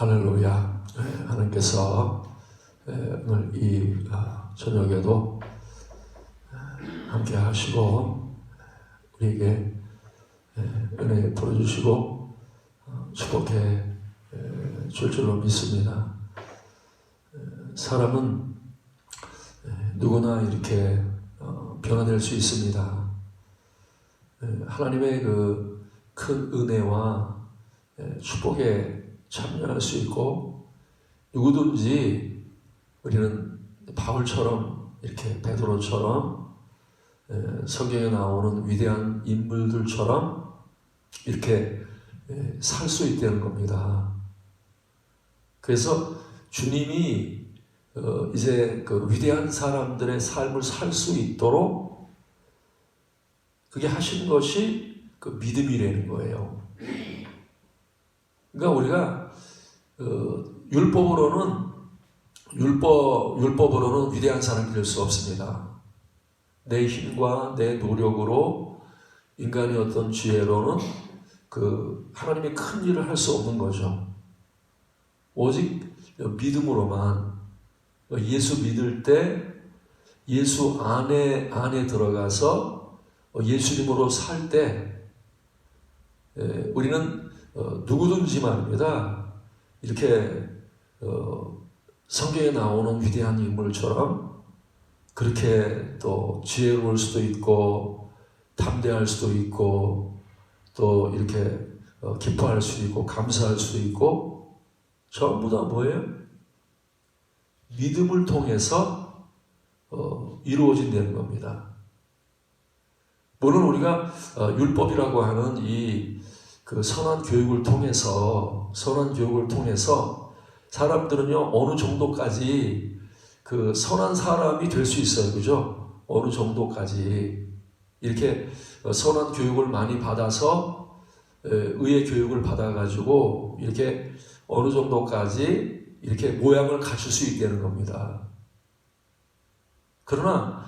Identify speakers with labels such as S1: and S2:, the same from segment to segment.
S1: 할렐루야. 하나님께서 오늘 이 저녁에도 함께 하시고 우리에게 은혜 풀어주시고 축복해 줄 줄로 믿습니다. 사람은 누구나 이렇게 변화될 수 있습니다. 하나님의 그 큰 은혜와 축복에 참여할 수 있고, 누구든지 우리는 바울처럼 이렇게 베드로처럼 성경에 나오는 위대한 인물들처럼 이렇게 살 수 있다는 겁니다. 그래서 주님이 이제 그 위대한 사람들의 삶을 살 수 있도록 그게 하신 것이 그 믿음이라는 거예요. 그러니까 우리가 율법으로는 위대한 사람이 될 수 없습니다. 내 힘과 내 노력으로 인간의 어떤 지혜로는 그 하나님의 큰 일을 할 수 없는 거죠. 오직 믿음으로만, 예수 믿을 때 예수 안에 들어가서 예수님으로 살 때 우리는 누구든지 말입니다. 이렇게 성경에 나오는 위대한 인물처럼 그렇게 또 지혜로울 수도 있고 담대할 수도 있고 또 이렇게 기뻐할 수도 있고 감사할 수도 있고, 전부 다 뭐예요? 믿음을 통해서 이루어진다는 겁니다. 물론 우리가 율법이라고 하는 이 그 선한 교육을 통해서 사람들은요 어느 정도까지 그 선한 사람이 될 수 있어요, 그죠? 어느 정도까지 이렇게 선한 교육을 많이 받아서 의의 교육을 받아가지고 이렇게 어느 정도까지 이렇게 모양을 갖출 수 있다는 겁니다. 그러나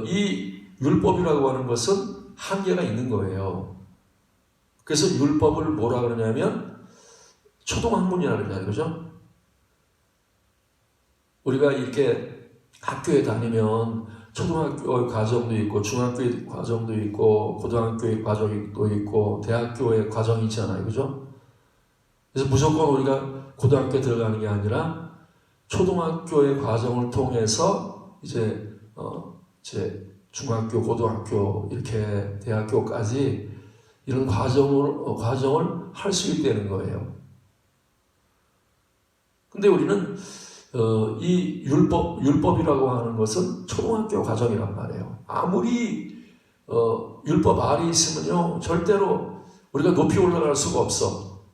S1: 이 율법이라고 하는 것은 한계가 있는 거예요. 그래서 율법을 뭐라 그러냐면 초등학문이라 그러잖아요, 그죠? 우리가 이렇게 학교에 다니면 초등학교 과정도 있고 중학교의 과정도 있고 고등학교의 과정도 있고 대학교의 과정이 있잖아요, 그죠? 그래서 무조건 우리가 고등학교에 들어가는 게 아니라 초등학교의 과정을 통해서 이제 중학교, 고등학교, 이렇게 대학교까지 이런 과정을 할 수 있다는 거예요. 근데 우리는 이 율법이라고 하는 것은 초등학교 과정이란 말이에요. 아무리 율법 아래 있으면요 절대로 우리가 높이 올라갈 수가 없어.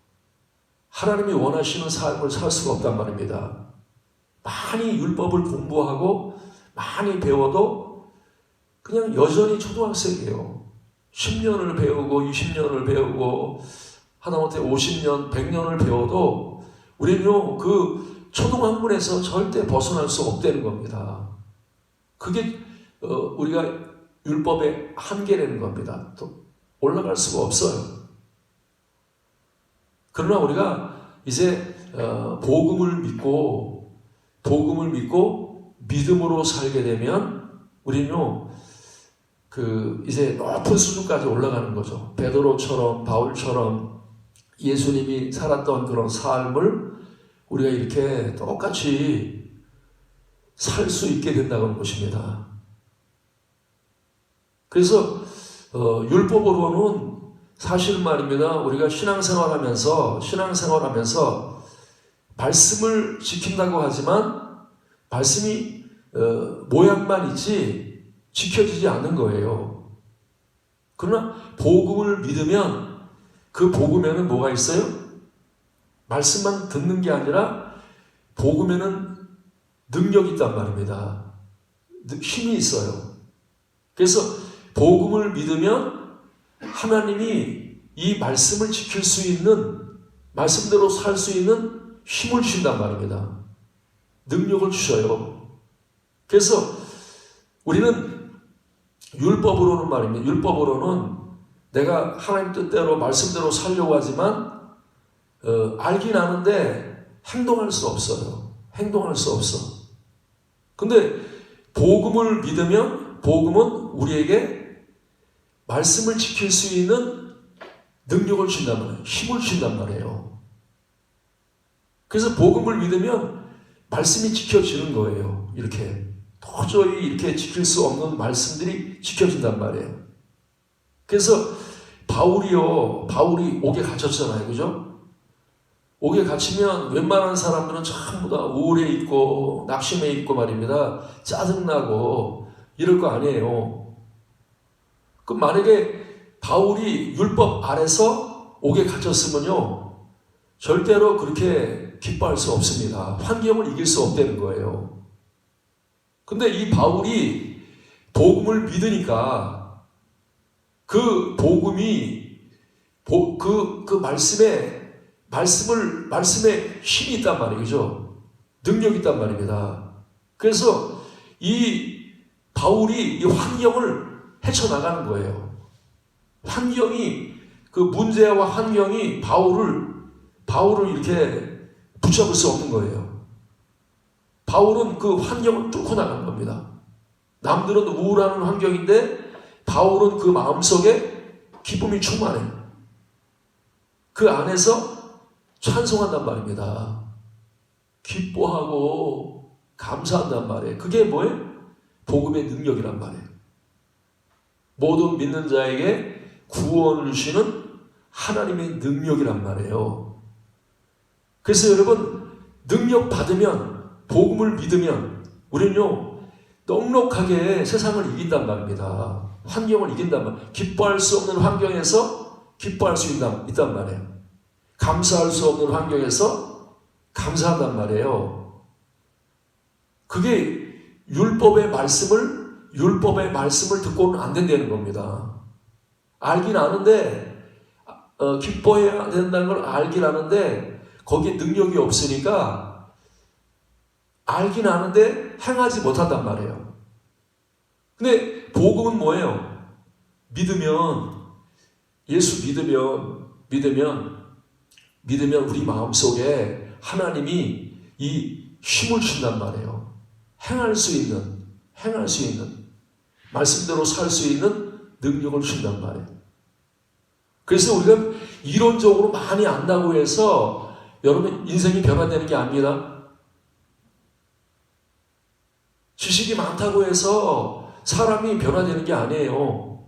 S1: 하나님이 원하시는 삶을 살 수가 없단 말입니다. 많이 율법을 공부하고 많이 배워도 그냥 여전히 초등학생이에요. 10년을 배우고 20년을 배우고 하다못해 50년, 100년을 배워도 우리는요 그 초등학문에서 절대 벗어날 수 없다는 겁니다. 그게 우리가 율법의 한계라는 겁니다. 또 올라갈 수가 없어요. 그러나 우리가 이제 복음을 믿고 믿음으로 살게 되면 우리는요 이제 높은 수준까지 올라가는 거죠. 베드로처럼 바울처럼 예수님이 살았던 그런 삶을 우리가 이렇게 똑같이 살 수 있게 된다는 것입니다. 그래서 율법으로는 사실 말입니다. 우리가 신앙생활하면서 말씀을 지킨다고 하지만 말씀이 모양만 있지 지켜지지 않는 거예요. 그러나 복음을 믿으면 그 복음에는 뭐가 있어요? 말씀만 듣는 게 아니라 복음에는 능력이 있단 말입니다. 힘이 있어요. 그래서 복음을 믿으면 하나님이 이 말씀을 지킬 수 있는, 말씀대로 살 수 있는 힘을 주신단 말입니다. 능력을 주셔요. 그래서 우리는 율법으로는 말입니다. 율법으로는 내가 하나님 뜻대로 말씀대로 살려고 하지만 알긴 아는데 행동할 수 없어요. 행동할 수 없어. 근데 복음을 믿으면 복음은 우리에게 말씀을 지킬 수 있는 능력을 준단 말이에요. 힘을 준단 말이에요. 그래서 복음을 믿으면 말씀이 지켜지는 거예요. 이렇게 도저히 이렇게 지킬 수 없는 말씀들이 지켜진단 말이에요. 그래서 바울이 옥에 갇혔잖아요. 그죠? 옥에 갇히면 웬만한 사람들은 전부 다 우울해 있고 낙심해 있고 말입니다. 짜증나고 이럴 거 아니에요. 그럼 만약에 바울이 율법 아래서 옥에 갇혔으면요, 절대로 그렇게 기뻐할 수 없습니다. 환경을 이길 수 없다는 거예요. 근데 이 바울이 복음을 믿으니까 그 복음이 그 말씀에 힘이 있단 말이죠. 능력이 있단 말입니다. 그래서 이 바울이 이 환경을 헤쳐나가는 거예요. 환경이, 그 문제와 환경이 바울을 이렇게 붙잡을 수 없는 거예요. 바울은 그 환경을 뚫고 나가는 겁니다. 남들은 우울한 환경인데 바울은 그 마음속에 기쁨이 충만해요. 그 안에서 찬송한단 말입니다. 기뻐하고 감사한단 말이에요. 그게 뭐예요? 복음의 능력이란 말이에요. 모든 믿는 자에게 구원을 주시는 하나님의 능력이란 말이에요. 그래서 여러분, 능력 받으면, 복음을 믿으면 우리는요 넉넉하게 세상을 이긴단 말입니다. 환경을 이긴단 말이에요. 기뻐할 수 없는 환경에서 기뻐할 수 있단 말이에요. 감사할 수 없는 환경에서 감사한단 말이에요. 그게 율법의 말씀을 듣고는 안 된다는 겁니다. 알긴 아는데, 기뻐해야 된다는 걸 알긴 아는데 거기에 능력이 없으니까 알긴 아는데 행하지 못한단 말이에요. 근데 복음은 뭐예요? 예수 믿으면 우리 마음속에 하나님이 이 힘을 준단 말이에요. 행할 수 있는 말씀대로 살 수 있는 능력을 준단 말이에요. 그래서 우리가 이론적으로 많이 안다고 해서 여러분 인생이 변화되는 게 아닙니다. 지식이 많다고 해서 사람이 변화되는 게 아니에요.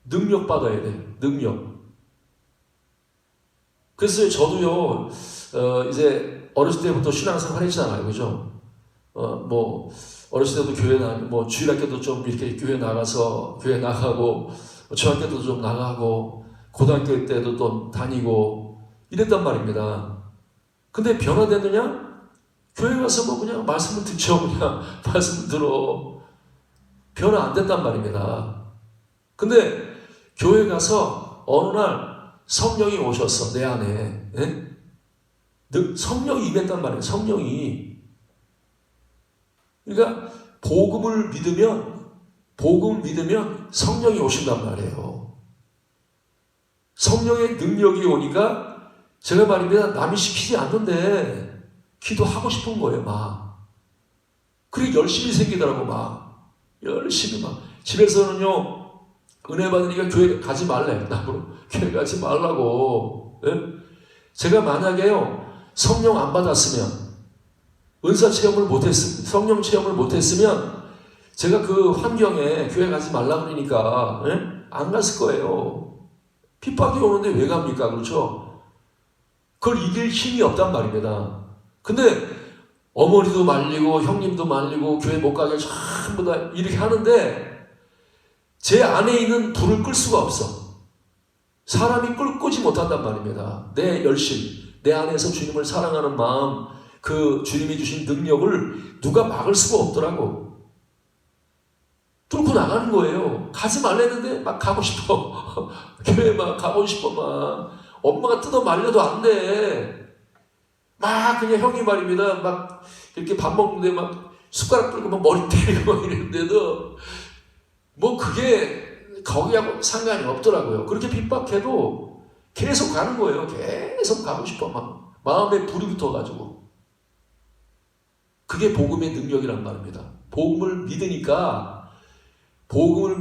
S1: 능력 받아야 돼요. 능력. 그래서 저도요, 이제 어렸을 때부터 신앙생활 했잖아요. 그죠? 어렸을 때도 교회 주일학교도 좀 이렇게 교회 나가고, 중학교도 좀 나가고, 고등학교 때도 또 다니고, 이랬단 말입니다. 근데 변화되느냐? 교회 가서 그냥 말씀을 듣죠. 그냥 말씀을 들어. 변화 안 된단 말입니다. 근데 교회 가서 어느 날 성령이 오셨어, 내 안에. 예? 성령이 임했단 말이에요, 성령이. 그러니까, 복음을 믿으면 성령이 오신단 말이에요. 성령의 능력이 오니까, 제가 말입니다, 남이 시키지 않는데, 기도하고 싶은 거예요, 막. 그게 열심히 생기더라고, 열심히 집에서는요, 은혜 받으니까 교회 가지 말래. 나보고 교회 가지 말라고. 예? 제가 만약에요, 성령 안 받았으면, 성령 체험을 못했으면, 제가 그 환경에 교회 가지 말라 그러니까, 예? 안 갔을 거예요. 핍박이 오는데 왜 갑니까? 그렇죠? 그걸 이길 힘이 없단 말입니다. 근데, 어머니도 말리고, 형님도 말리고, 교회 못 가게 전부 다 이렇게 하는데, 제 안에 있는 불을 끌 수가 없어. 사람이 끄지 못한단 말입니다. 내 열심, 내 안에서 주님을 사랑하는 마음, 그 주님이 주신 능력을 누가 막을 수가 없더라고. 뚫고 나가는 거예요. 가지 말랬는데 막 가고 싶어. 교회 막 가고 싶어. 엄마가 뜯어 말려도 안 돼. 그냥 형이 말입니다. 이렇게 밥 먹는데 숟가락 들고 머리 때리고 이랬는데도 그게 거기하고 상관이 없더라고요. 그렇게 핍박해도 계속 가는 거예요. 계속 가고 싶어. 마음에 불이 붙어가지고. 그게 복음의 능력이란 말입니다. 복음을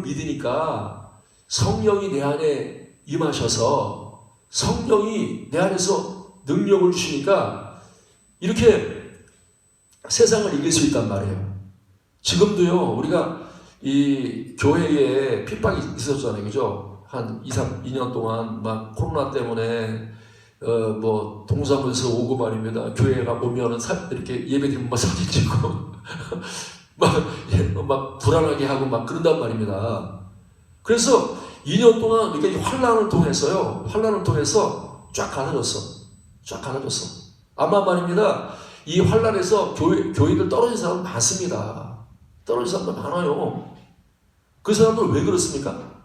S1: 믿으니까 성령이 내 안에 임하셔서 성령이 내 안에서 능력을 주시니까 이렇게 세상을 이길 수 있단 말이에요. 지금도요, 우리가 이 교회에 핍박이 있었잖아요. 그죠? 한 2년 동안 막 코로나 때문에 뭐 동사무소 오고 말입니다. 교회가 오면은 이렇게 예배드리면 막 사진 찍고 막 불안하게 하고 막 그런단 말입니다. 그래서 2년 동안 이렇게 환란을 통해서 쫙 갈라졌어. 아마 말입니다. 이 환란에서 교인들 떨어진 사람 많습니다. 떨어진 사람들 많아요. 그 사람들 왜 그렇습니까?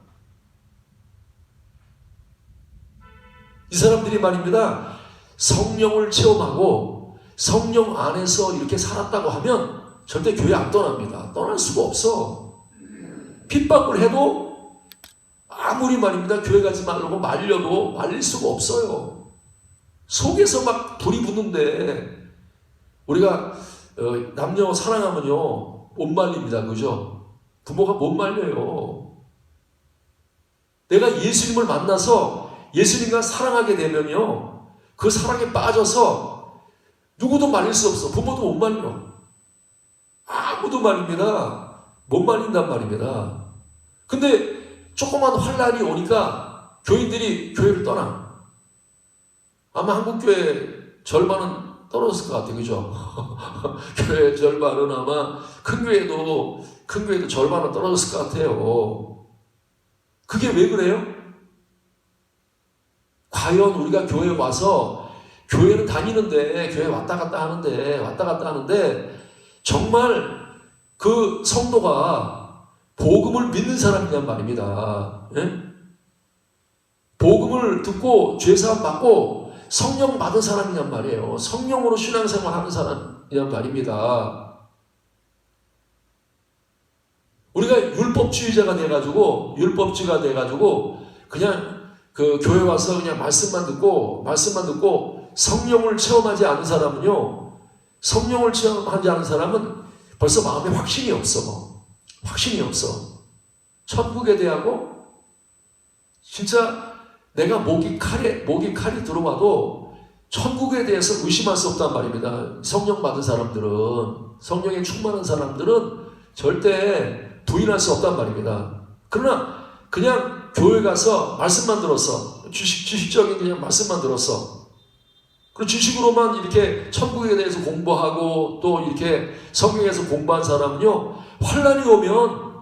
S1: 이 사람들이 말입니다. 성령을 체험하고 성령 안에서 이렇게 살았다고 하면 절대 교회 안 떠납니다. 떠날 수가 없어. 핍박을 해도 아무리 말입니다. 교회 가지 말라고 말려도 말릴 수가 없어요. 속에서 막 불이 붙는데 우리가 남녀 사랑하면요 못 말립니다. 그죠? 부모가 못 말려요. 내가 예수님을 만나서 예수님과 사랑하게 되면요 그 사랑에 빠져서 누구도 말릴 수 없어. 부모도 못 말려. 아무도 말입니다. 못 말린단 말입니다. 근데 조그만 환란이 오니까 교인들이 교회를 떠나. 아마 한국교회 절반은 떨어졌을 것 같아요. 그죠? 교회 절반은 아마 큰 교회도 절반은 떨어졌을 것 같아요. 그게 왜 그래요? 과연 우리가 교회에 와서 교회는 다니는데 교회 왔다 갔다 하는데 정말 그 성도가 복음을 믿는 사람이란 말입니다. 예? 복음을 듣고 죄사함 받고 성령 받은 사람이란 말이에요. 성령으로 신앙생활 하는 사람이란 말입니다. 우리가 율법주의가 돼가지고 그냥 그 교회 와서 그냥 말씀만 듣고 성령을 체험하지 않은 사람은요, 성령을 체험하지 않은 사람은 벌써 마음에 확신이 없어. 천국에 대하고 진짜 내가 목이 칼이 들어와도 천국에 대해서 의심할 수 없단 말입니다. 성령 받은 사람들은, 성령에 충만한 사람들은 절대 부인할 수 없단 말입니다. 그러나 그냥 교회 가서 말씀만 들었어. 지식적인 그냥 말씀만 들었어. 그 지식으로만 이렇게 천국에 대해서 공부하고 또 이렇게 성경에서 공부한 사람은요, 환란이 오면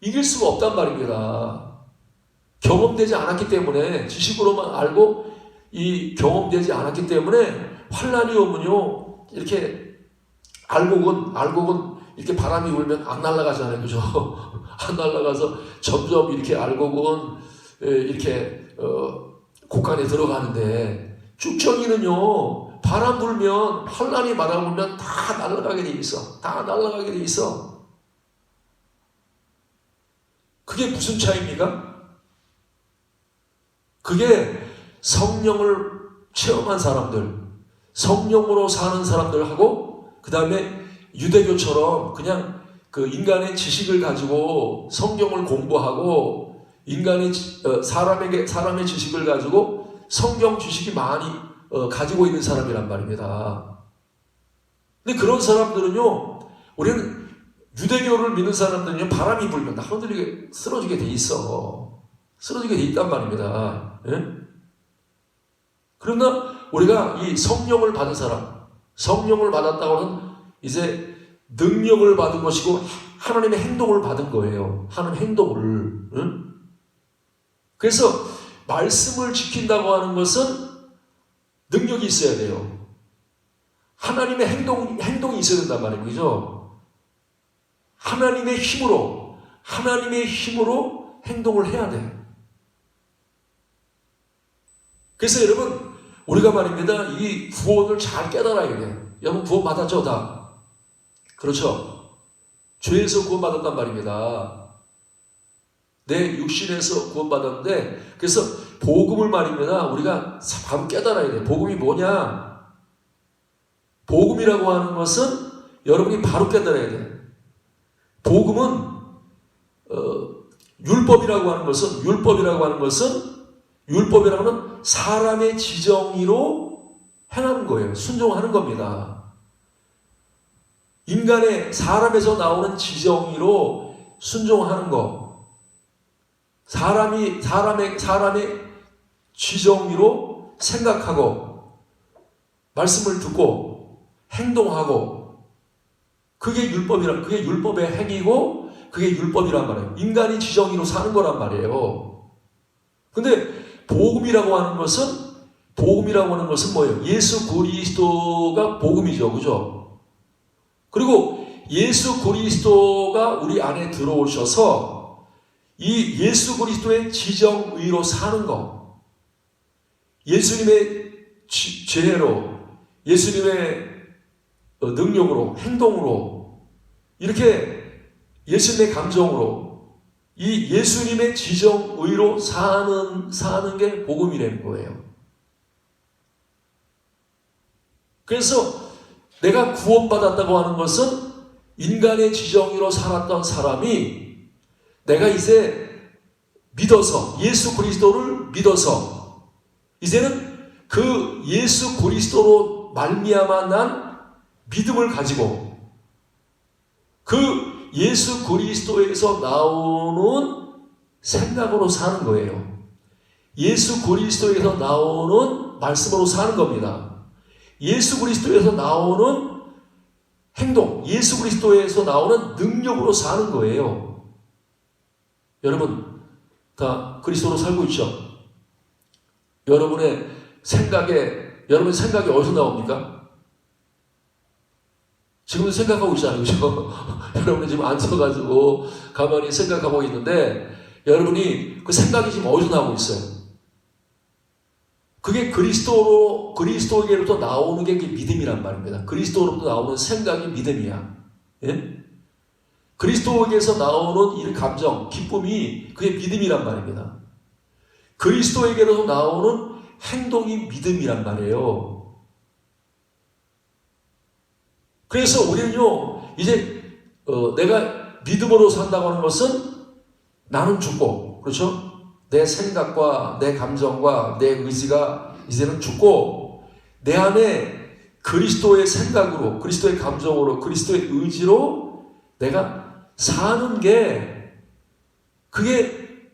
S1: 이길 수가 없단 말입니다. 경험되지 않았기 때문에, 지식으로만 알고 이 경험되지 않았기 때문에 환란이 오면요, 이렇게 알곡은 이렇게 바람이 불면 안 날아가잖아요. 그죠? 안 날아가서 점점 이렇게 알곡은 이렇게 곡간에 들어가는데, 쭉정이는요 바람 불면, 환란이 바람 불면 다 날아가게 돼 있어. 그게 무슨 차이입니까? 그게 성령을 체험한 사람들, 성령으로 사는 사람들하고, 그 다음에 유대교처럼 그냥 그 인간의 지식을 가지고 성경을 공부하고 사람의 지식을 가지고 성경 지식이 많이 가지고 있는 사람이란 말입니다. 근데 그런 사람들은요, 우리는 유대교를 믿는 사람들은요, 바람이 불면 다 흔들리게 쓰러지게 돼 있단 말입니다. 예? 그러나 우리가 이 성령을 받은 사람, 성령을 받았다고 하는 이제 능력을 받은 것이고 하나님의 행동을 받은 거예요. 하나님의 행동을. 응? 그래서 말씀을 지킨다고 하는 것은 능력이 있어야 돼요. 하나님의 행동이 있어야 된단 말이에요. 그죠? 하나님의 힘으로 행동을 해야 돼. 그래서 여러분, 우리가 말입니다, 이 구원을 잘 깨달아야 돼요. 여러분 구원 받았죠? 다? 그렇죠? 죄에서 구원받았단 말입니다. 내 육신에서 구원받았는데, 그래서 복음을 말입니다. 우리가 바로 깨달아야 돼. 복음이 뭐냐? 복음이라고 하는 것은 여러분이 바로 깨달아야 돼. 복음은 율법이라고 하는 것은 사람의 지정의로 행하는 거예요. 순종하는 겁니다. 사람에서 나오는 지정의로 순종하는 거. 사람의 지정의로 생각하고 말씀을 듣고 행동하고 그게 율법의 행위고 그게 율법이란 말이에요. 인간이 지정의로 사는 거란 말이에요. 근데 복음이라고 하는 것은 뭐예요? 예수 그리스도가 복음이죠. 그죠? 그리고 예수 그리스도가 우리 안에 들어오셔서 이 예수 그리스도의 지정의로 사는 것. 예수님의 죄로, 예수님의 능력으로, 행동으로, 이렇게 예수님의 감정으로 이 예수님의 지정의로 사는 게 복음이라는 거예요. 그래서 내가 구원받았다고 하는 것은 인간의 지정의로 살았던 사람이 내가 이제 믿어서 예수 그리스도를 믿어서 이제는 그 예수 그리스도로 말미암아 난 믿음을 가지고 그 예수 그리스도에서 나오는 생각으로 사는 거예요. 예수 그리스도에서 나오는 말씀으로 사는 겁니다. 예수 그리스도에서 나오는 행동, 예수 그리스도에서 나오는 능력으로 사는 거예요. 여러분 다 그리스도로 살고 있죠? 여러분의 생각이 어디서 나옵니까? 지금도 생각하고 있잖아요. 그죠? 여러분이 지금 앉아가지고 가만히 생각하고 있는데 여러분이 그 생각이 지금 어디서 나오고 있어요? 그게 그리스도에게로부터 나오는 게 믿음이란 말입니다. 그리스도로부터 나오는 생각이 믿음이야. 예? 그리스도에게서 나오는 이 감정, 기쁨이 그게 믿음이란 말입니다. 그리스도에게로 나오는 행동이 믿음이란 말이에요. 그래서 우리는요, 이제 내가 믿음으로 산다고 하는 것은 나는 죽고, 그렇죠? 내 생각과 내 감정과 내 의지가 이제는 죽고 내 안에 그리스도의 생각으로, 그리스도의 감정으로, 그리스도의 의지로 내가 사는 게 그게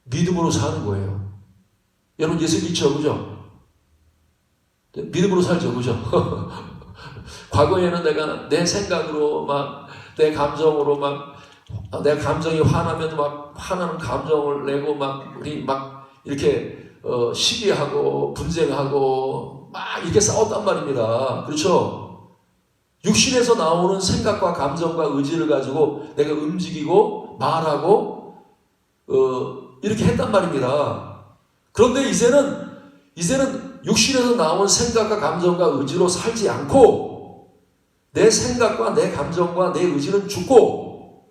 S1: 믿음으로 사는 거예요. 여러분 예수 믿죠? 그죠? 믿음으로 살죠? 그죠? 과거에는 내가 내 생각으로 내 감정으로 내 감정이 화나면 화나는 감정을 내고 우리 이렇게 시기하고 분쟁하고 이렇게 싸웠단 말입니다. 그렇죠? 육신에서 나오는 생각과 감정과 의지를 가지고 내가 움직이고 말하고 이렇게 했단 말입니다. 그런데 이제는 육신에서 나온 생각과 감정과 의지로 살지 않고 내 생각과 내 감정과 내 의지는 죽고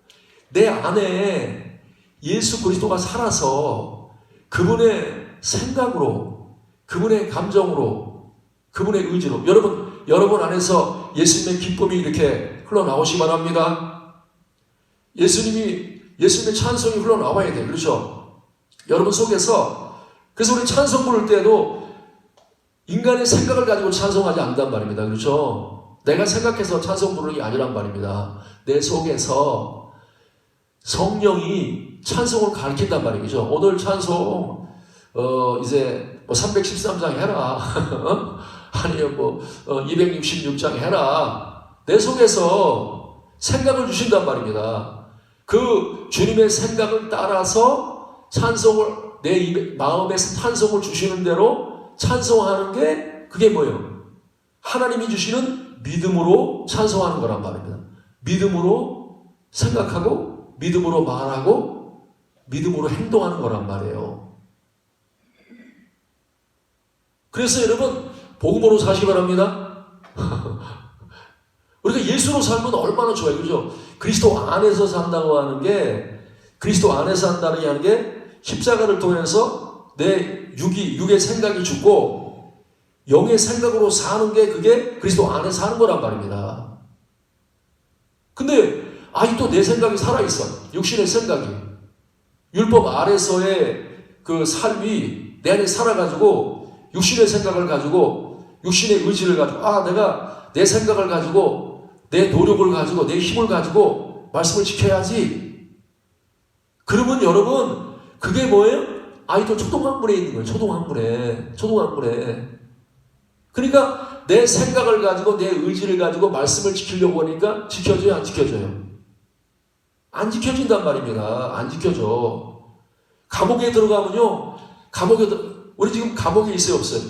S1: 내 안에 예수 그리스도가 살아서 그분의 생각으로, 그분의 감정으로, 그분의 의지로 여러분 안에서 예수님의 기쁨이 이렇게 흘러나오시 바랍니다. 예수님의 찬송이 흘러나와야 돼요. 그렇죠? 여러분 속에서. 그래서 우리 찬송 부를 때도 인간의 생각을 가지고 찬송하지 않는단 말입니다. 그렇죠? 내가 생각해서 찬송 부르는 게 아니란 말입니다. 내 속에서 성령이 찬송을 가르친단 말이죠. 오늘 찬송 이제 313장 해라. 아니면 266장 해라. 내 속에서 생각을 주신단 말입니다. 그 주님의 생각을 따라서 내 마음에 찬송을 주시는 대로 찬송하는 게 그게 뭐예요? 하나님이 주시는 믿음으로 찬송하는 거란 말입니다. 믿음으로 생각하고 믿음으로 말하고 믿음으로 행동하는 거란 말이에요. 그래서 여러분 복음으로 사시기 바랍니다. 우리가 예수로 살면 얼마나 좋아요. 그죠? 그리스도 안에서 산다고 하는 게 십자가를 통해서 내 육의 생각이 죽고 영의 생각으로 사는 게 그게 그리스도 안에 사는 거란 말입니다. 근데 아직도 내 생각이 살아있어. 육신의 생각이. 율법 아래서의 그 삶이 내 안에 살아가지고 육신의 생각을 가지고 육신의 의지를 가지고 내가 내 생각을 가지고 내 노력을 가지고 내 힘을 가지고 말씀을 지켜야지. 그러면 여러분 그게 뭐예요? 아이도 초동학문에 있는 거예요. 초동학문에. 그러니까 내 생각을 가지고 내 의지를 가지고 말씀을 지키려고 하니까 지켜져요? 안 지켜져요? 안 지켜진단 말입니다. 안 지켜져. 감옥에 들어가면요. 우리 지금 감옥에 있어요? 없어요?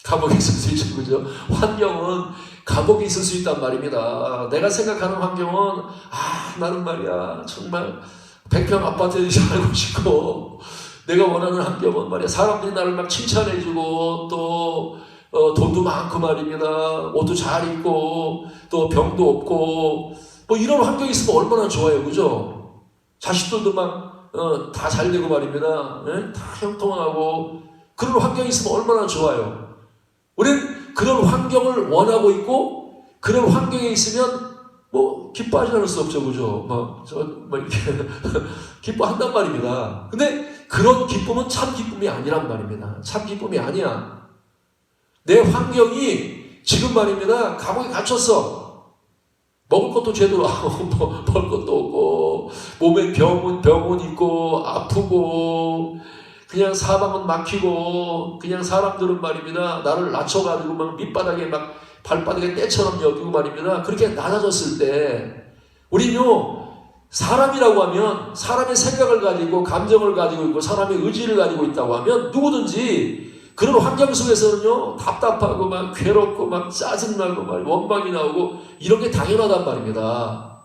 S1: 감옥에 있을 수 있죠. 그죠? 환경은 감옥에 있을 수 있단 말입니다. 내가 생각하는 환경은 나는 말이야 정말 100평 아파트에 살고 싶고 내가 원하는 환경은 말이야 사람들이 나를 막 칭찬해주고 또 돈도 많고 말입니다. 옷도 잘 입고 또 병도 없고 뭐 이런 환경이 있으면 얼마나 좋아요. 그죠? 자식들도 막 다 잘 되고 말입니다. 네? 다 형통하고 그런 환경이 있으면 얼마나 좋아요. 우리는 그런 환경을 원하고 있고 그런 환경에 있으면 뭐 기뻐하지 않을 수 없죠. 그죠? 이렇게 기뻐한단 말입니다. 근데 그런 기쁨은 참 기쁨이 아니란 말입니다. 참 기쁨이 아니야. 내 환경이 지금 말입니다. 감옥에 갇혔어. 먹을 것도 제대로 안 먹고 먹을 것도 없고 몸에 병은 있고 아프고 그냥 사방은 막히고 그냥 사람들은 말입니다. 나를 낮춰가지고 막 밑바닥에 막 발바닥에 때처럼 여기고 말입니다. 그렇게 낮아졌을 때 우리는요 사람이라고 하면 사람의 생각을 가지고 감정을 가지고 있고 사람의 의지를 가지고 있다고 하면 누구든지 그런 환경 속에서는요 답답하고 막 괴롭고 막 짜증나고 막 원망이 나오고 이런 게 당연하단 말입니다.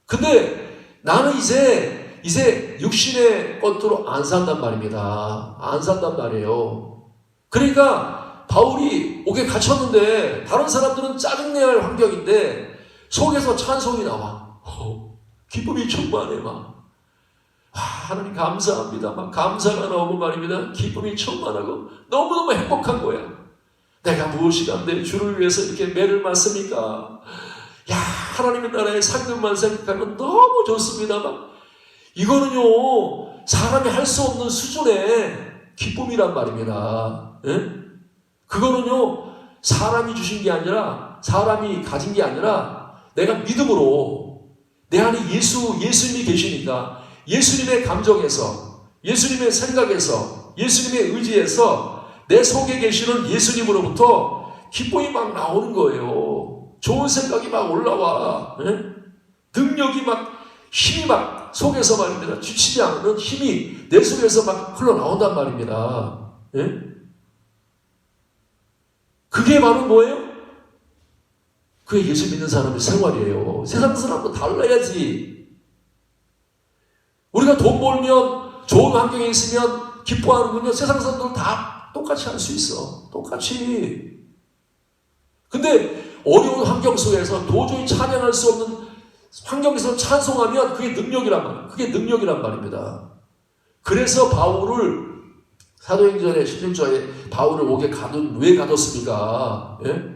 S1: 근데 나는 이제 육신의 것으로 안 산단 말입니다. 안 산단 말이에요. 그러니까 바울이 옥에 갇혔는데 다른 사람들은 짜증내야 할 환경인데 속에서 찬송이 나와. 기쁨이 충만해 막. 하나님 감사합니다. 막 감사가 나오고 말입니다. 기쁨이 충만하고 너무너무 행복한 거야. 내가 무엇이간데 주를 위해서 이렇게 매를 맞습니까? 하나님의 나라의 상급만 생각하면 너무 좋습니다. 막 이거는요 사람이 할 수 없는 수준의 기쁨이란 말입니다. 예? 그거는요 사람이 주신 게 아니라 사람이 가진 게 아니라 내가 믿음으로 내 안에 예수님이 계시니까 예수님의 감정에서 예수님의 생각에서 예수님의 의지에서 내 속에 계시는 예수님으로부터 기쁨이 막 나오는 거예요. 좋은 생각이 막 올라와. 예? 능력이 막 힘이 막 속에서 말입니다. 주치지 않는 힘이 내 속에서 막 흘러나온단 말입니다. 예? 그게 바로 뭐예요? 그게 예수 믿는 사람의 생활이에요. 세상 사람도 달라야지. 우리가 돈 벌면 좋은 환경에 있으면 기뻐하는군요. 세상 사람들 다 똑같이 할 수 있어. 똑같이. 근데 어려운 환경 속에서 도저히 찬양할 수 없는 환경에서 찬송하면 그게 능력이란 말이에요. 그게 능력이란 말입니다. 그래서 바울을 사도행전의 11절에 바울을 옥에 왜 가뒀습니까? 예?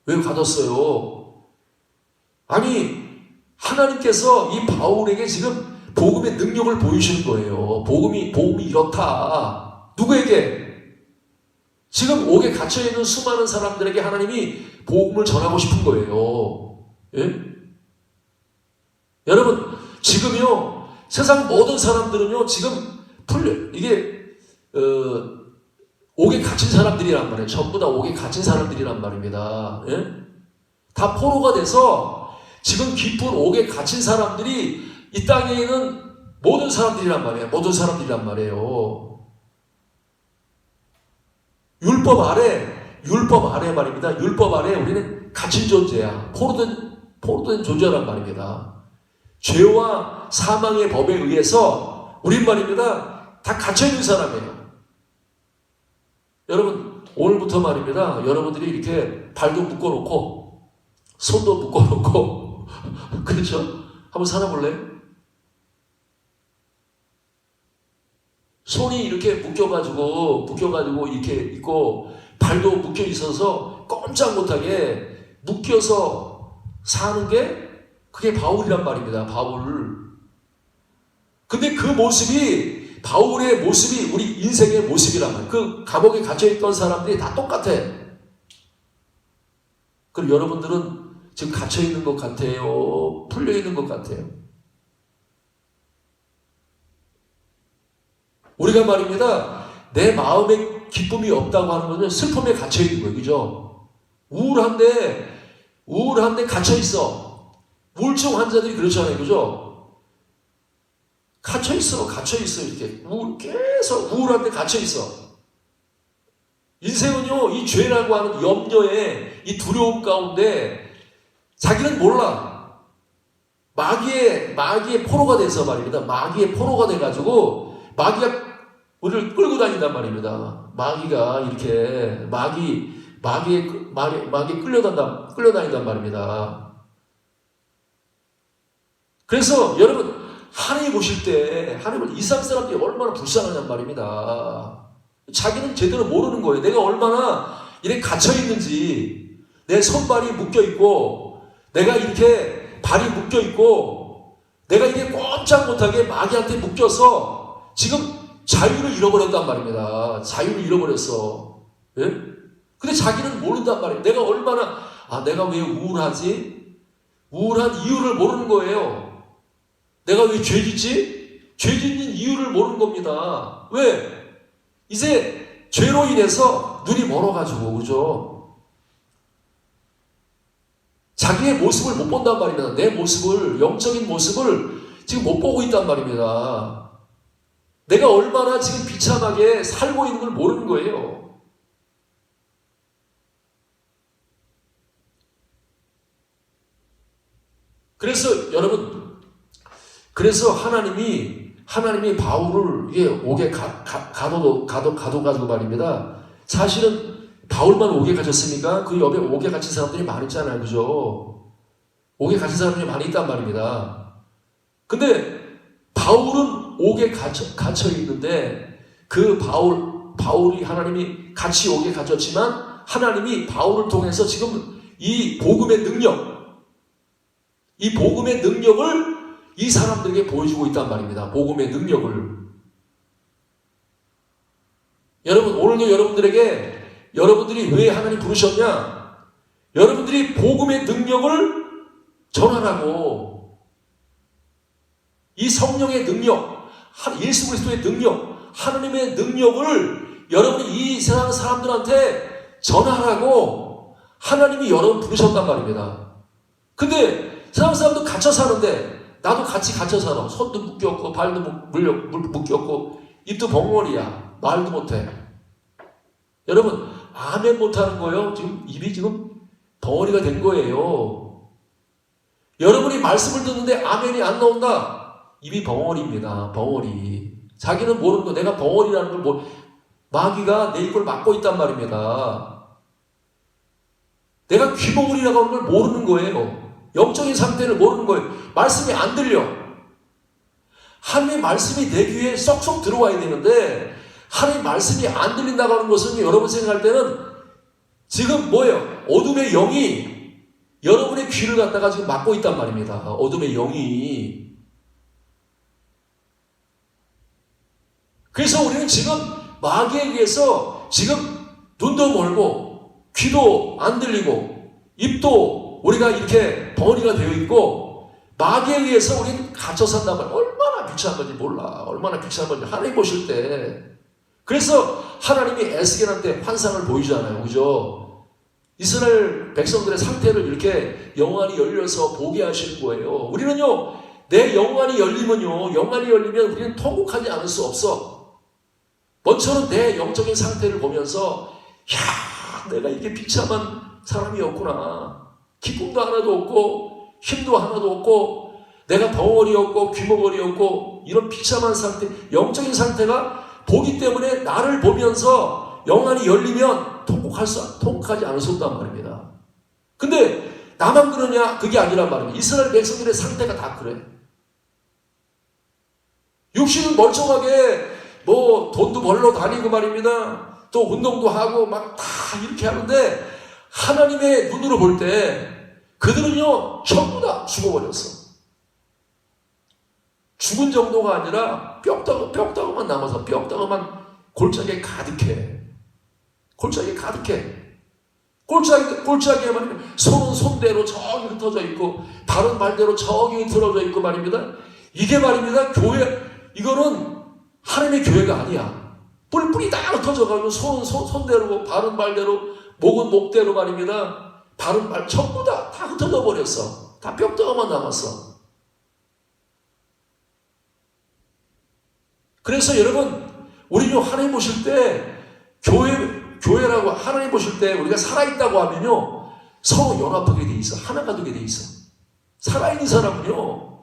S1: 왜 가뒀어요? 아니 하나님께서 이 바울에게 지금 복음의 능력을 보이시는 거예요. 복음이 이렇다. 누구에게? 지금 옥에 갇혀있는 수많은 사람들에게 하나님이 복음을 전하고 싶은 거예요. 예? 여러분 지금요 세상 모든 사람들은요 지금 옥에 갇힌 사람들이란 말이에요. 전부 다 옥에 갇힌 사람들이란 말입니다. 예? 다 포로가 돼서 지금 깊은 옥에 갇힌 사람들이 이 땅에 있는 모든 사람들이란 말이에요. 모든 사람들이란 말이에요. 율법 아래 말입니다. 율법 아래 우리는 갇힌 존재야. 포로된 존재란 말입니다. 죄와 사망의 법에 의해서 우린 말입니다. 다 갇혀있는 사람이에요. 여러분 오늘부터 말입니다. 여러분들이 이렇게 발도 묶어놓고 손도 묶어놓고 그렇죠? 한번 살아볼래요? 손이 이렇게 묶여가지고 이렇게 있고 발도 묶여 있어서 꼼짝 못하게 묶여서 사는 게 그게 바울이란 말입니다. 바울. 근데 그 모습이 바울의 모습이 우리 인생의 모습이란 말이에요. 그 감옥에 갇혀있던 사람들이 다 똑같아. 그럼 여러분들은 지금 갇혀있는 것 같아요? 풀려있는 것 같아요? 우리가 말입니다. 내 마음에 기쁨이 없다고 하는 것은 슬픔에 갇혀있는 거예요. 그죠? 우울한데 갇혀있어. 우울증 환자들이 그렇잖아요. 그죠? 갇혀있어. 이렇게. 계속 우울한데 갇혀있어. 인생은요, 이 죄라고 하는 염려에, 이 두려움 가운데 자기는 몰라. 마귀의 포로가 돼서 말입니다. 마귀의 포로가 돼가지고, 마귀가 우리를 끌고 다닌단 말입니다. 마귀가 이렇게, 마귀에 끌려다닌단 말입니다. 그래서 여러분, 하나님 보실 때, 하나님은 이스라엘 사람들이 얼마나 불쌍하냔 말입니다. 자기는 제대로 모르는 거예요. 내가 얼마나 이렇게 갇혀있는지, 내 손발이 묶여있고, 내가 이렇게 발이 묶여있고, 내가 이게 꼼짝 못하게 마귀한테 묶여서 지금 자유를 잃어버렸단 말입니다. 자유를 잃어버렸어. 예? 근데 자기는 모른단 말이에요. 내가 얼마나, 내가 왜 우울하지? 우울한 이유를 모르는 거예요. 내가 왜 죄짓지? 죄짓는 이유를 모르는 겁니다. 왜? 이제 죄로 인해서 눈이 멀어가지고, 그죠? 자기의 모습을 못 본단 말입니다. 내 모습을, 영적인 모습을 지금 못 보고 있단 말입니다. 내가 얼마나 지금 비참하게 살고 있는 걸 모르는 거예요. 그래서 여러분, 하나님이 바울을 이게 옥에 가둬가지고 말입니다. 사실은 바울만 옥에 갇혔습니까? 그 옆에 옥에 갇힌 사람들이 많았잖아요. 그죠? 옥에 갇힌 사람들이 많이 있단 말입니다. 근데 바울은 옥에 갇혀 있는데 그 바울이 하나님이 같이 옥에 갇혔지만 하나님이 바울을 통해서 지금 이 복음의 능력을 이 사람들에게 보여주고 있단 말입니다. 복음의 능력을. 여러분, 오늘도 여러분들이 왜 하나님 부르셨냐? 여러분들이 복음의 능력을 전하라고. 이 성령의 능력, 예수 그리스도의 능력, 하나님의 능력을 여러분이 이 세상 사람들한테 전하라고 하나님이 여러분 부르셨단 말입니다. 근데 세상 사람도 갇혀 사는데 나도 같이 갇혀 살아. 손도 묶였고 발도 묶였고 입도 벙어리야. 말도 못해. 여러분 아멘 못하는 거예요. 지금 입이 지금 벙어리가 된 거예요. 여러분이 말씀을 듣는데 아멘이 안 나온다. 입이 벙어리입니다. 벙어리. 자기는 모르는 거. 내가 벙어리라는 걸 마귀가 내 입을 막고 있단 말입니다. 내가 귀머거리라고 하는 걸 모르는 거예요. 영적인 상태를 모르는 거예요. 말씀이 안 들려. 하나님의 말씀이 내 귀에 쏙쏙 들어와야 되는데 하나님의 말씀이 안 들린다고 하는 것은 여러분 생각할 때는 지금 뭐예요? 어둠의 영이 여러분의 귀를 갖다가 지금 막고 있단 말입니다. 어둠의 영이. 그래서 우리는 지금 마귀에 의해서 지금 눈도 멀고 귀도 안 들리고 입도 우리가 이렇게 벙어리가 되어 있고 마귀에 의해서 우리는 갇혀 산단 말이야. 얼마나 비참한 건지 몰라. 얼마나 비참한 건지 하나님 보실 때. 그래서 하나님이 에스겔한테 환상을 보이잖아요. 그죠? 이스라엘 백성들의 상태를 이렇게 영안이 열려서 보게 하시는 거예요. 우리는요. 내 영안이 열리면 우리는 통곡하지 않을 수 없어. 먼저는 내 영적인 상태를 보면서 내가 이게 비참한 사람이었구나. 기쁨도 하나도 없고 힘도 하나도 없고 내가 벙어리였고 귀머거리였고 이런 비참한 상태, 영적인 상태가 보기 때문에 나를 보면서 영안이 열리면 통곡하지 않을 수 없단 말입니다. 근데 나만 그러냐? 그게 아니란 말입니다. 이스라엘 백성들의 상태가 다 그래. 육신은 멀쩡하게 뭐 돈도 벌러 다니고 말입니다. 또 운동도 하고 막 다 이렇게 하는데 하나님의 눈으로 볼 때 그들은요 전부 다 죽어버렸어. 죽은 정도가 아니라 뼈다귀만 남아서 뼈다귀만 골짜기에 가득해. 골짜기에 가득해. 골짜기에 말입니다. 손은 손대로 저기 흩어져 있고 발은 발대로 저기 틀어져 있고 말입니다. 이게 말입니다. 이거는 하나님의 교회가 아니야. 뿔뿔이 다 흩어져가지고 손은 손대로 발은 발대로 목은 목대로 말입니다. 발은 발 전부 다 흩어져 버렸어. 다 뼈다귀만 남았어. 그래서 여러분 우리는 하나님 보실 때 교회라고 하나님 보실 때 우리가 살아있다고 하면요 서로 연합하게 돼 있어. 하나가 되게 돼 있어. 살아있는 사람은요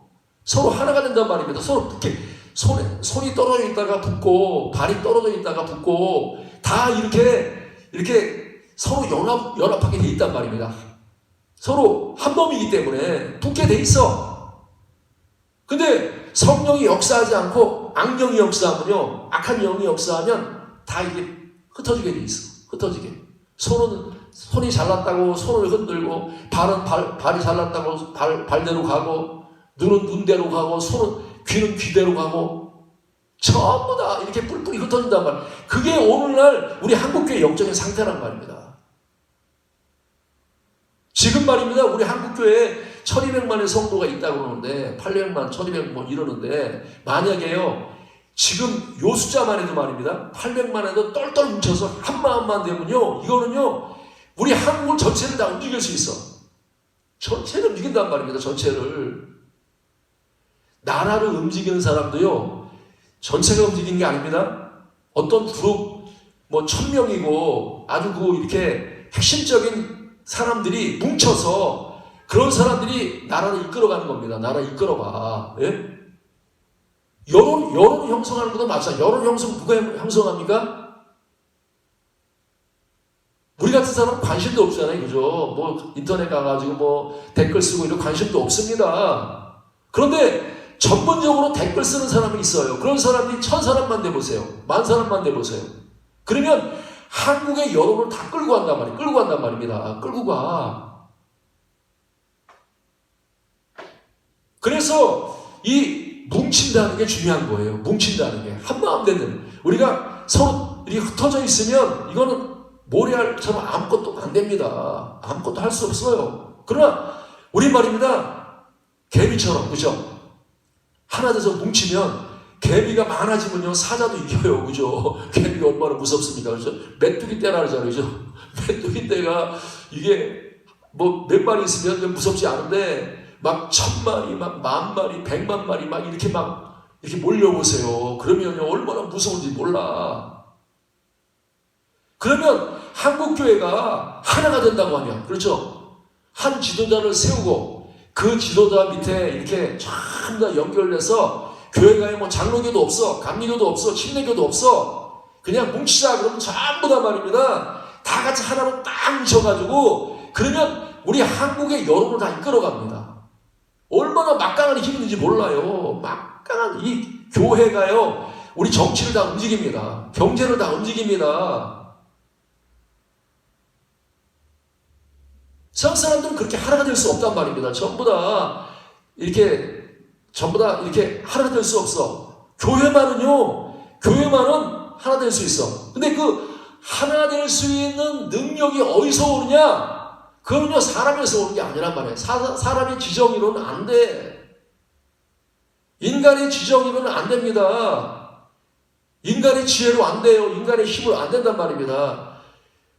S1: 서로 하나가 된단 말입니다. 서로 이렇게 손이 떨어져 있다가 붙고 발이 떨어져 있다가 붙고 다 이렇게 서로 연합하게 돼 있단 말입니다. 서로 한 몸이기 때문에 붙게 돼 있어. 근데 성령이 역사하지 않고 악령이 역사하면요 악한 영이 역사하면 다 이게 흩어지게 돼 있어. 흩어지게. 손이 잘났다고 손을 흔들고 발이 잘났다고 발대로 가고 눈은 눈대로 가고 귀는 귀대로 가고 전부 다 이렇게 뿔뿔이 흩어진단 말이에요. 그게 오늘날 우리 한국교회 영적인 상태란 말입니다. 지금 말입니다. 우리 한국교회에 1200만의 성도가 있다고 그러는데 800만, 1200 뭐 이러는데 만약에요 지금 요 숫자만 해도 말입니다. 800만 해도 똘똘 뭉쳐서 한 마음만 되면요 이거는요 우리 한국을 전체를 다 움직일 수 있어. 전체를 움직인단 말입니다. 전체를. 나라를 움직이는 사람도요 전체가 움직이는 게 아닙니다. 어떤 그룹 뭐 1000명이고 아주 이렇게 핵심적인 사람들이 뭉쳐서 그런 사람들이 나라를 이끌어가는 겁니다. 나라 이끌어가. 예? 여론 형성하는 것도 마찬가지야. 여론 형성 누가 형성합니까? 우리 같은 사람은 관심도 없잖아요. 그죠? 뭐 인터넷 가가지고 뭐 댓글 쓰고 이런 관심도 없습니다. 그런데 전문적으로 댓글 쓰는 사람이 있어요. 그런 사람이 1000사람만 내보세요. 10,000사람만 내보세요. 그러면 한국의 여론을 다 끌고 간단 말입니다. 끌고 가. 그래서 이 뭉친다는 게 중요한 거예요. 뭉친다는 게. 한마음 되는. 우리가 서로 이렇게 흩어져 있으면 이거는 모래알처럼 아무것도 안 됩니다. 아무것도 할 수 없어요. 그러나 우리 말입니다. 개미처럼 그죠? 하나 돼서 뭉치면 개미가 많아지면요 사자도 이겨요. 그죠? 개미가 얼마나 무섭습니까? 그죠? 메뚜기 떼라 그러잖아요. 그죠? 메뚜기 떼가 이게 뭐 몇 마리 있으면 무섭지 않은데 막 1000마리, 막 10,000마리, 1,000,000마리 막 이렇게 몰려보세요. 그러면요 얼마나 무서운지 몰라. 그러면 한국교회가 하나가 된다고 하면 그렇죠? 한 지도자를 세우고 그 지도자 밑에 이렇게 전부 다 연결돼서 교회가에 뭐 장로교도 없어, 감리교도 없어, 침례교도 없어. 그냥 뭉치자 그러면 전부 다 말입니다. 다 같이 하나로 딱 뭉쳐가지고 그러면 우리 한국의 여론을 다 이끌어갑니다. 얼마나 막강한 힘이 있는지 몰라요. 막강한 이 교회가요 우리 정치를 다 움직입니다. 경제를 다 움직입니다. 세상 사람들은 그렇게 하나가 될 수 없단 말입니다. 전부 다 이렇게 하나가 될 수 없어. 교회만은 하나 될 수 있어. 근데 그 하나 될 수 있는 능력이 어디서 오느냐? 그거는요 사람에서 오는 게 아니란 말이에요. 사람의 지정이로는 안 돼. 인간의 지정이로는 안 됩니다. 인간의 지혜로 안 돼요. 인간의 힘으로 안 된단 말입니다.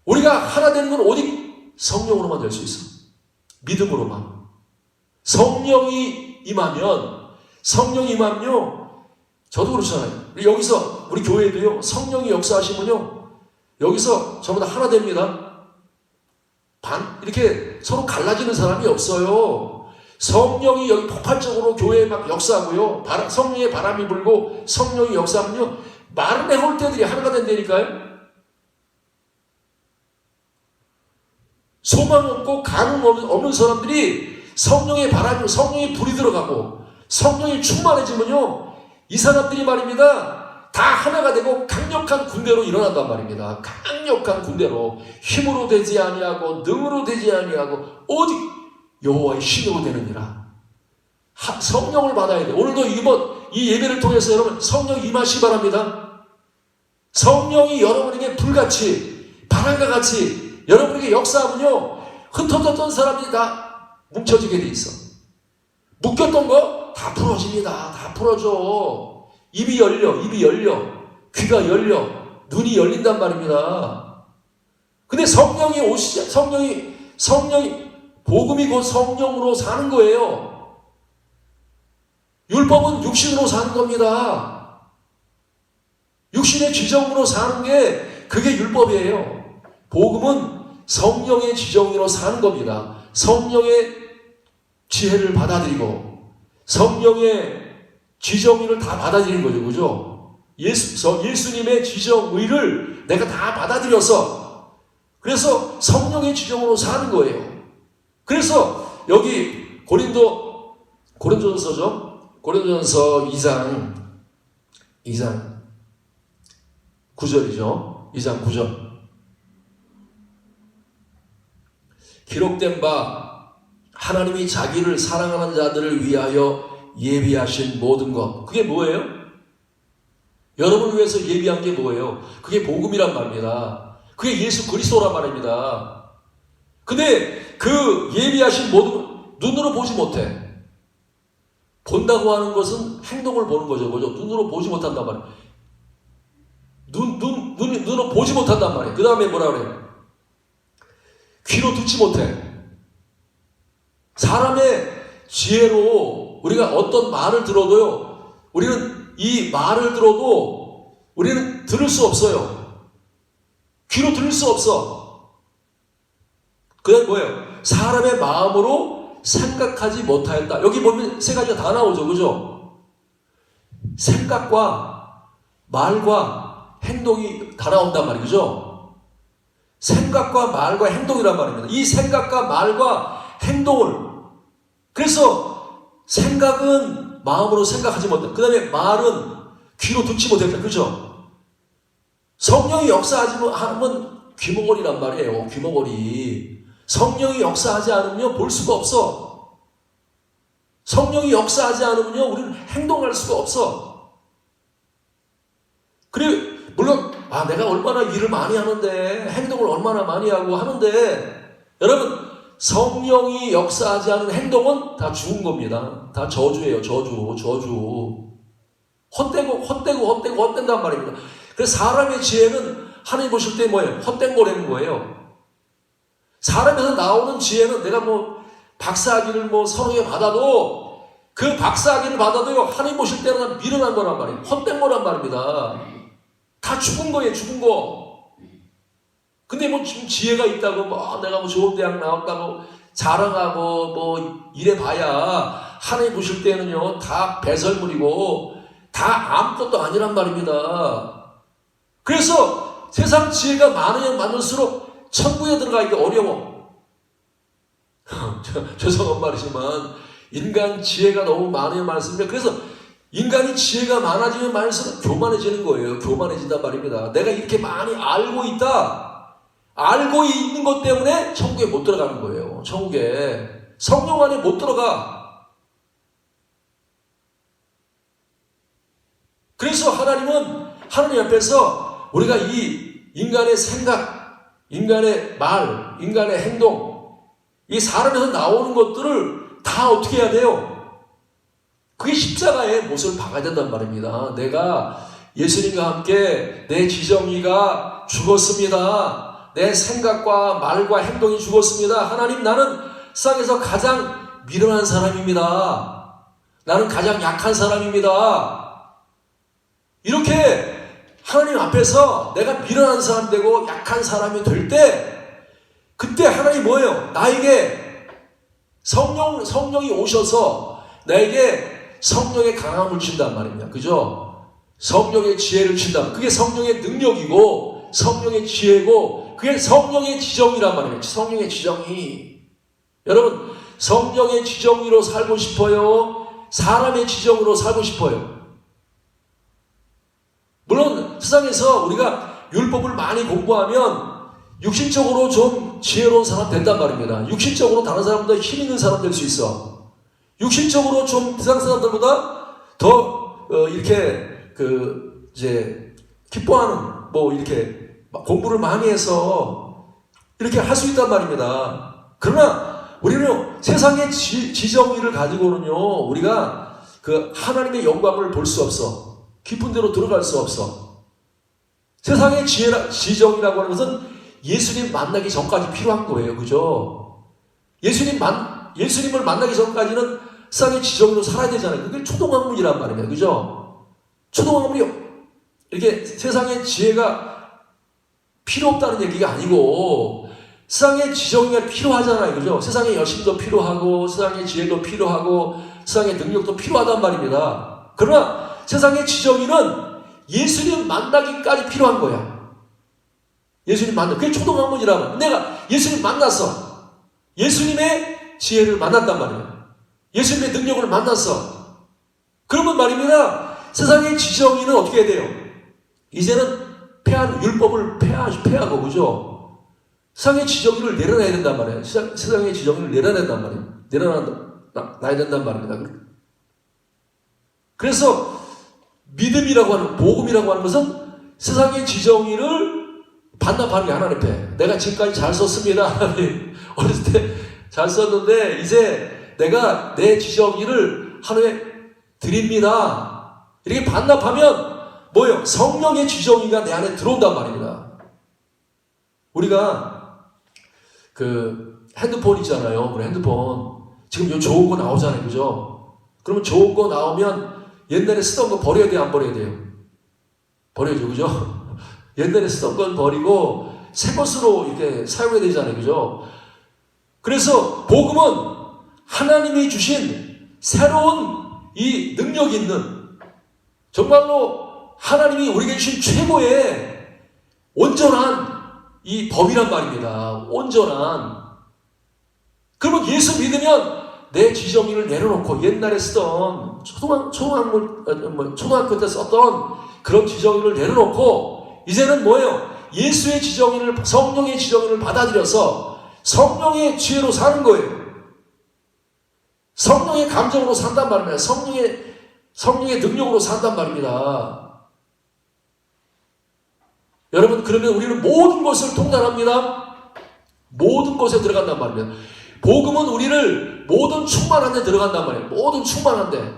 S1: 우리가 하나 되는 건 오직 성령으로만 될 수 있어. 믿음으로만. 성령이 임하면요 저도 그렇잖아요. 여기서 우리 교회도요 성령이 역사하시면요 여기서 전부 다 하나 됩니다. 이렇게 서로 갈라지는 사람이 없어요. 성령이 여기 폭발적으로 교회에 막 역사하고요. 성령의 바람이 불고 성령이 역사하면요 마른 해올 때들이 하나가 된다니까요. 소망 없고 가능 없는 사람들이 성령의 바람이, 성령의 불이 들어가고 성령이 충만해지면요 이 사람들이 말입니다 다 하나가 되고 강력한 군대로 일어난단 말입니다. 강력한 군대로 힘으로 되지 아니하고 능으로 되지 아니하고 오직 여호와의 신으로 되느니라. 성령을 받아야 돼. 오늘도 이번 이 예배를 통해서 여러분 성령 임하시기 바랍니다. 성령이 여러분에게 불같이 바람과 같이 여러분에게 역사하면요 흩어졌던 사람들이 다 뭉쳐지게 돼 있어. 묶였던 거 다 풀어집니다. 다 풀어져. 입이 열려, 귀가 열려, 눈이 열린단 말입니다. 근데 성령이 오시자, 성령이 복음이 곧 성령으로 사는 거예요. 율법은 육신으로 사는 겁니다. 육신의 지정으로 사는 게 그게 율법이에요. 복음은 성령의 지정으로 사는 겁니다. 성령의 지혜를 받아들이고 성령의 지정의를 다 받아들이는 거죠. 그죠? 예수님의 지정의를 내가 다 받아들여서 그래서 성령의 지정으로 사는 거예요. 그래서 여기 고린도전서죠. 고린도전서 2장 9절이죠. 2장 9절. 기록된 바 하나님이 자기를 사랑하는 자들을 위하여 예비하신 모든 것. 그게 뭐예요? 여러분을 위해서 예비한 게 뭐예요? 그게 복음이란 말입니다. 그게 예수 그리스도란 말입니다. 근데 그 예비하신 모든 눈으로 보지 못해. 본다고 하는 것은 행동을 보는 거죠. 그죠? 눈으로 보지 못한단 말이에요. 눈으로 보지 못한단 말이에요. 그 다음에 뭐라 그래요? 귀로 듣지 못해. 사람의 지혜로 우리가 어떤 말을 들어도요, 우리는 이 말을 들어도 우리는 들을 수 없어요. 귀로 들을 수 없어. 그게 뭐예요? 사람의 마음으로 생각하지 못하였다. 여기 보면 세 가지가 다 나오죠. 그죠? 생각과 말과 행동이 다 나온단 말이죠. 그죠? 생각과 말과 행동이란 말입니다. 이 생각과 말과 행동을 그래서 생각은 마음으로 생각하지 못해. 그 다음에 말은 귀로 듣지 못했다. 그죠? 성령이 역사하지 않으면 귀머거리란 말이에요. 귀머거리. 성령이 역사하지 않으면 볼 수가 없어. 성령이 역사하지 않으면요 우리는 행동할 수가 없어. 그래 물론 내가 얼마나 일을 많이 하는데 행동을 얼마나 많이 하고 하는데 여러분 성령이 역사하지 않은 행동은 다 죽은 겁니다. 다 저주예요. 저주. 헛되단 말입니다. 그래서 사람의 지혜는 하나님 보실 때 뭐예요? 헛된 거라는 거예요. 사람에서 나오는 지혜는 내가 박사학위를 서너 개 받아도 그 박사학위를 받아도요 하나님 보실 때는 미련한 거란 말이에요. 헛된 거란 말입니다. 다 죽은 거예요. 죽은 거. 근데 지금 지혜가 있다고 내가 좋은 대학 나왔다고 자랑하고 이래봐야 하나님 보실 때는요 다 배설물이고 다 아무것도 아니란 말입니다. 그래서 세상 지혜가 많으면 많을수록 천국에 들어가기가 어려워. 죄송한 말이지만 인간 지혜가 너무 많으면 많습니다. 그래서 인간이 지혜가 많아지면 많을수록 교만해지는 거예요. 교만해진단 말입니다. 내가 이렇게 많이 알고 있다. 알고 있는 것 때문에 천국에 못 들어가는 거예요. 천국에. 성령 안에 못 들어가. 그래서 하나님 앞에서 우리가 이 인간의 생각, 인간의 말, 인간의 행동, 이 사람에서 나오는 것들을 다 어떻게 해야 돼요? 그게 십자가에 못을 박아야 된단 말입니다. 내가 예수님과 함께 내 지정의가 죽었습니다. 내 생각과 말과 행동이 죽었습니다. 하나님 나는 세상에서 가장 미련한 사람입니다. 나는 가장 약한 사람입니다. 이렇게 하나님 앞에서 내가 미련한 사람 되고 약한 사람이 될 때 그때 하나님 뭐예요? 나에게 성령이 오셔서 나에게 성령의 강함을 준단 말입니다. 그죠? 성령의 지혜를 준다. 그게 성령의 능력이고 성령의 지혜고 그게 성령의 지정이란 말이에요. 성령의 지정이. 여러분 성령의 지정의로 살고 싶어요? 사람의 지정으로 살고 싶어요? 세상에서 우리가 율법을 많이 공부하면 육신적으로 좀 지혜로운 사람 된단 말입니다. 육신적으로 다른 사람보다 힘 있는 사람 될 수 있어. 육신적으로 좀 세상 사람들보다 더 이렇게 이제 기뻐하는 이렇게 공부를 많이 해서 이렇게 할 수 있단 말입니다. 그러나 우리는 세상의 지정의를 가지고는요, 우리가 하나님의 영광을 볼 수 없어. 깊은 데로 들어갈 수 없어. 세상의 지정이라고 하는 것은 예수님 만나기 전까지 필요한 거예요. 그죠? 예수님을 만나기 전까지는 세상의 지정으로 살아야 되잖아요. 그게 초동학문이란 말이에요. 그죠? 초동학문이 이렇게 세상의 지혜가 필요 없다는 얘기가 아니고 세상의 지정이 필요하잖아요. 그죠? 세상의 열심도 필요하고 세상의 지혜도 필요하고 세상의 능력도 필요하단 말입니다. 그러나 세상의 지정이는 예수님 만나기까지 필요한 거야. 예수님 그게 초동학문이라면 내가 예수님 만났어. 예수님의 지혜를 만났단 말이에요. 예수님의 능력을 만났어. 그러면 말입니다. 세상의 지정이는 어떻게 해야 돼요? 이제는 율법을 폐하고, 그죠? 세상의 지정이를 내려놔야 된단 말이에요. 세상의 지정이를 내려놔야 된단 말이에요. 내려놔야 된단 말입니다. 그래서 믿음이라고 하는, 복음이라고 하는 것은 세상의 지정이를 반납하는 게 하나님 앞에. 내가 지금까지 잘 썼습니다. 어렸을 때 잘 썼는데 이제 내가 내 지정이를 하나님에 드립니다. 이렇게 반납하면 뭐예요? 성령의 지정이가 내 안에 들어온단 말입니다. 우리가 핸드폰 있잖아요. 우리 핸드폰 지금 요 좋은 거 나오잖아요. 그죠? 그러면 좋은 거 나오면 옛날에 쓰던 거 버려야 돼요? 안 버려야 돼요? 버려야죠. 그죠? 옛날에 쓰던 건 버리고 새 것으로 이렇게 사용해야 되잖아요. 그죠? 그래서 복음은 하나님이 주신 새로운 이 능력이 있는, 정말로 하나님이 우리에게 주신 최고의 온전한 이 법이란 말입니다. 온전한. 그러면 예수 믿으면 내 지정의를 내려놓고 옛날에 쓰던 초등학교 때 썼던 그런 지정의를 내려놓고 이제는 뭐예요? 예수의 지정의를, 성령의 지정의를 받아들여서 성령의 지혜로 사는 거예요. 성령의 감정으로 산단 말입니다. 성령의 능력으로 산단 말입니다. 여러분, 그러면 우리는 모든 것을 통달합니다. 모든 것에 들어간단 말입니다. 복음은 우리를 모든 충만한 데 들어간단 말이에요. 모든 충만한 데.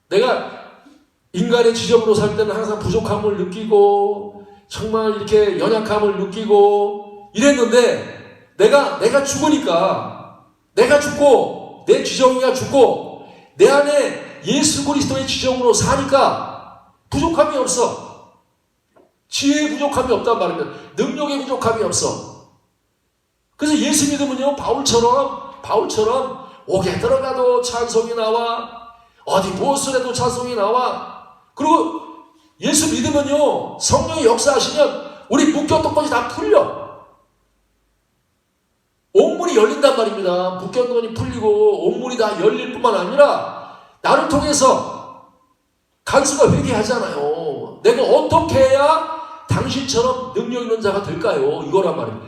S1: 내가 인간의 지정으로 살 때는 항상 부족함을 느끼고 정말 이렇게 연약함을 느끼고 이랬는데 내가 죽으니까, 내가 죽고 내 지정이가 죽고 내 안에 예수 그리스도의 지정으로 사니까 부족함이 없어. 지혜의 부족함이 없단 말입니다. 능력의 부족함이 없어. 그래서 예수 믿으면요, 바울처럼 옥에 들어가도 찬송이 나와, 어디 무엇을 해도 찬송이 나와. 그리고 예수 믿으면요, 성령이 역사하시면 우리 묶였던 것이 다 풀려. 옥문이 열린단 말입니다. 묶였던 것이 풀리고 옥문이 다 열릴 뿐만 아니라 나를 통해서 간수가 회개하잖아요. 내가 어떻게 해야 당신처럼 능력 있는 자가 될까요? 이거란 말이에요.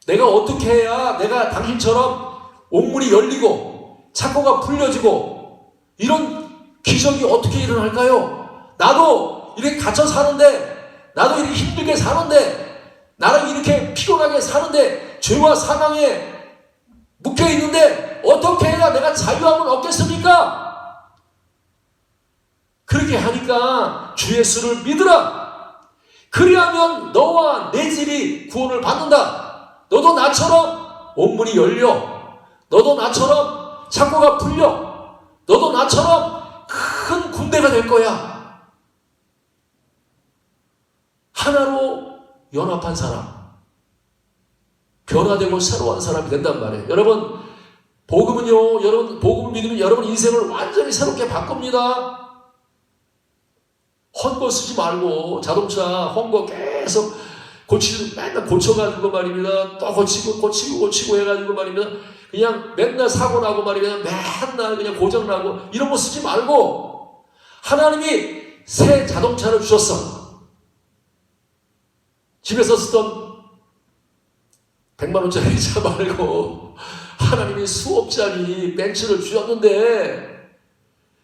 S1: 내가 어떻게 해야 내가 당신처럼 옥문이 열리고 착고가 풀려지고 이런 기적이 어떻게 일어날까요? 나도 이렇게 갇혀 사는데, 나도 이렇게 힘들게 사는데, 나는 이렇게 피곤하게 사는데, 죄와 사망에 묶여 있는데 어떻게 해야 내가 자유함을 얻겠습니까? 그렇게 하니까 주 예수를 믿으라. 그리하면 너와 내 집이 구원을 받는다. 너도 나처럼 옥문이 열려, 너도 나처럼 착고가 풀려, 너도 나처럼 큰 군대가 될 거야. 하나로 연합한 사람, 변화되고 새로운 사람이 된단 말이에요. 여러분, 복음은요, 여러분 복음을 믿으면 여러분 인생을 완전히 새롭게 바꿉니다. 헌거 쓰지 말고, 자동차 헌거 계속 맨날 고쳐가지고 말입니다. 또 고치고 해가지고 말입니다. 그냥 맨날 사고 나고 말입니다. 맨날 그냥 고장 나고 이런 거 쓰지 말고, 하나님이 새 자동차를 주셨어. 집에서 쓰던 100만 원짜리 차 말고 하나님이 수억짜리 벤츠를 주셨는데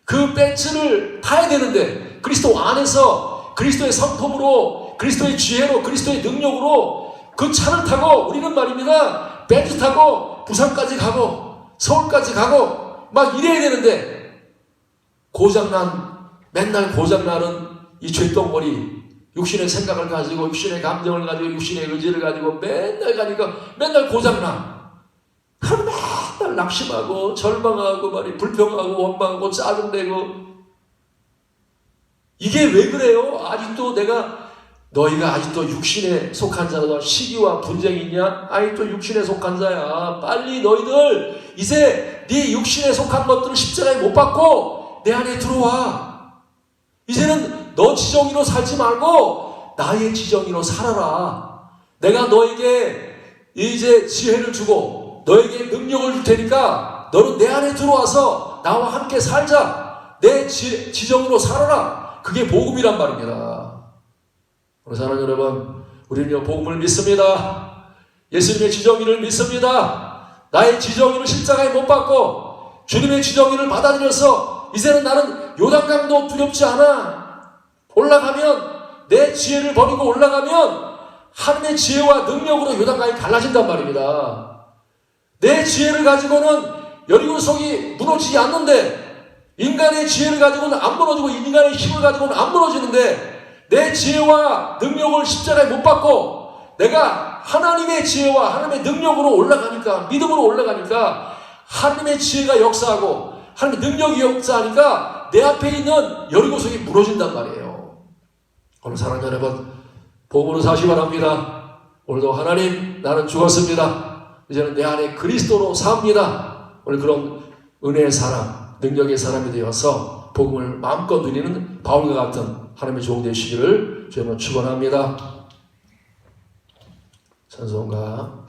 S1: 그 벤츠를 타야 되는데 그리스도 안에서 그리스도의 성품으로 그리스도의 지혜로 그리스도의 능력으로 그 차를 타고 우리는 말입니다. 벤츠 타고 부산까지 가고 서울까지 가고 막 이래야 되는데 맨날 고장나는 이 죄덩어리 육신의 생각을 가지고 육신의 감정을 가지고 육신의 의지를 가지고 맨날 가니까 맨날 고장나. 맨날 낙심하고 절망하고 불평하고 원망하고 짜증내고. 이게 왜 그래요? 너희가 아직도 육신에 속한 자다. 시기와 분쟁이 있냐? 아직도 육신에 속한 자야. 빨리 너희들 이제 네 육신에 속한 것들을 십자가에 못 박고 내 안에 들어와. 이제는 너 지정의로 살지 말고 나의 지정의로 살아라. 내가 너에게 이제 지혜를 주고 너에게 능력을 줄 테니까 너는 내 안에 들어와서 나와 함께 살자. 내 지정의로 살아라. 그게 복음이란 말입니다. 오늘 사랑하는 여러분, 우리는 복음을 믿습니다. 예수님의 지정의를 믿습니다. 나의 지정의를 십자가에 못 박고 주님의 지정의를 받아들여서 이제는 나는 요단강도 두렵지 않아. 올라가면 내 지혜를 버리고 올라가면 하나님의 지혜와 능력으로 요단강이 갈라진단 말입니다. 내 지혜를 가지고는 여리고성이 무너지지 않는데 인간의 지혜를 가지고는 안 무너지고 인간의 힘을 가지고는 안 무너지는데 내 지혜와 능력을 십자가에 못 박고 내가 하나님의 지혜와 하나님의 능력으로 올라가니까 믿음으로 올라가니까 하나님의 지혜가 역사하고 하나님의 능력이 역사하니까 내 앞에 있는 여리고성이 무너진단 말이에요. 오늘 사랑하는 여러분, 복음으로 사시 바랍니다. 오늘도 하나님, 나는 죽었습니다. 이제는 내 안에 그리스도로 삽니다. 오늘 그런 은혜의 사람, 능력의 사람이 되어서 복음을 마음껏 누리는 바울과 같은 하나님의 종 되시기를 주님으로 축원합니다. 찬송가